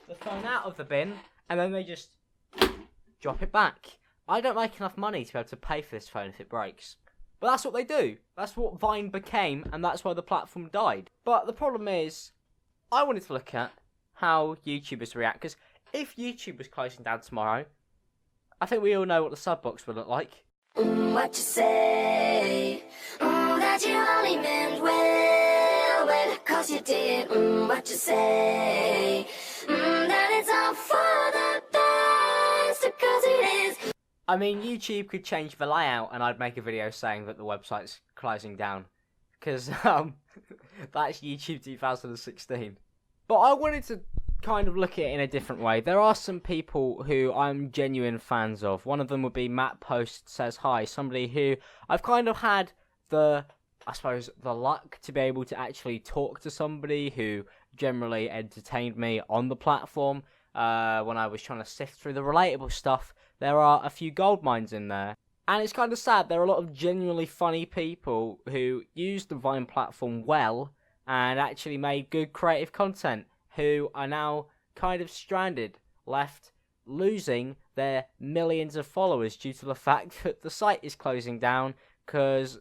the phone out of the bin, and then they just drop it back. I don't make enough money to be able to pay for this phone if it breaks. But that's what they do. That's what Vine became, and that's why the platform died. But the problem is, I wanted to look at how YouTubers react, because if YouTube was closing down tomorrow, I think we all know what the sub box would look like. What you say? That you only meant well, cause you did. What you say? That it's all for the best, because it is. I mean, YouTube could change the layout and I'd make a video saying that the website's closing down. Because, that's YouTube 2016. But I wanted to kind of look at it in a different way. There are some people who I'm genuine fans of. One of them would be Matt Post Says Hi, somebody who I've kind of had the luck to be able to actually talk to somebody who generally entertained me on the platform. When I was trying to sift through the relatable stuff, there are a few gold mines in there. And it's kind of sad, there are a lot of genuinely funny people who used the Vine platform well and actually made good creative content, who are now kind of stranded, left losing their millions of followers due to the fact that the site is closing down because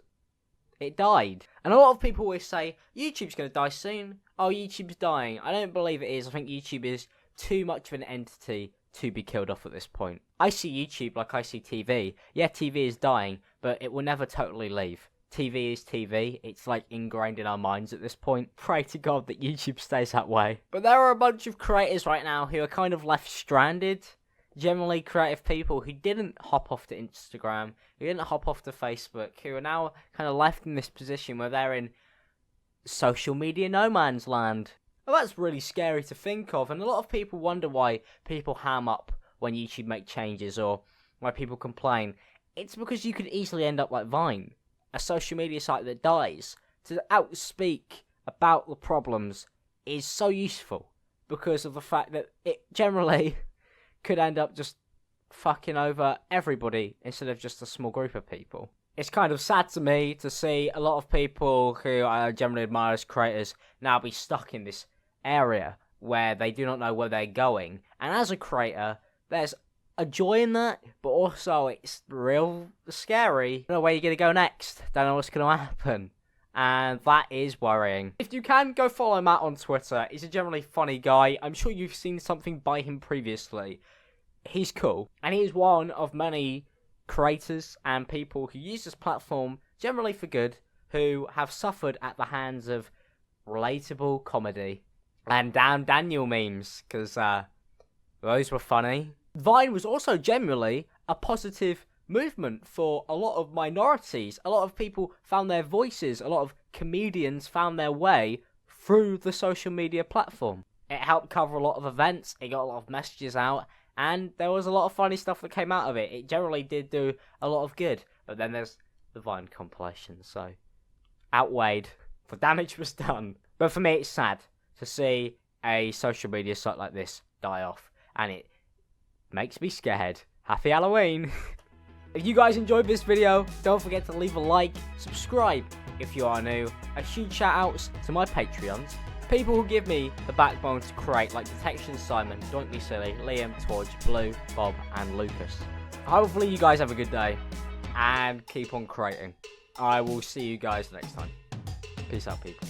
it died. And a lot of people always say, YouTube's going to die soon. Oh, YouTube's dying. I don't believe it is. I think YouTube is too much of an entity to be killed off at this point. I see YouTube like I see TV. Yeah, TV is dying, but it will never totally leave. TV is TV. It's like ingrained in our minds at this point. Pray to God that YouTube stays that way. But there are a bunch of creators right now who are kind of left stranded. Generally creative people who didn't hop off to Instagram, who didn't hop off to Facebook, who are now kind of left in this position where they're in social media no man's land. Well, that's really scary to think of, and a lot of people wonder why people ham up when YouTube make changes, or why people complain. It's because you could easily end up like Vine, a social media site that dies. To outspeak about the problems is so useful, because of the fact that it generally could end up just fucking over everybody instead of just a small group of people. It's kind of sad to me to see a lot of people who I generally admire as creators now be stuck in this area where they do not know where they're going. And as a creator, there's a joy in that, but also it's real scary. Don't know where you're going to go next. Don't know what's going to happen. And that is worrying. If you can, go follow Matt on Twitter. He's a generally funny guy. I'm sure you've seen something by him previously. He's cool. And he is one of many creators and people who use this platform generally for good, who have suffered at the hands of relatable comedy and damn Daniel memes, because those were funny. Vine was also generally a positive movement for a lot of minorities. A lot of people found their voices, a lot of comedians found their way through the social media platform. It helped cover a lot of events, it got a lot of messages out, and there was a lot of funny stuff that came out of it. It generally did do a lot of good, but then there's the Vine compilation, so outweighed. The damage was done. But for me, it's sad to see a social media site like this die off, and it makes me scared. Happy Halloween! If you guys enjoyed this video, don't forget to leave a like, subscribe if you are new, and huge shout outs to my Patreons. People who give me the backbone to create, like Detection Simon, Don't Be Silly, Liam, Torch, Blue, Bob, and Lucas. Hopefully you guys have a good day, and keep on creating. I will see you guys next time. Peace out, people.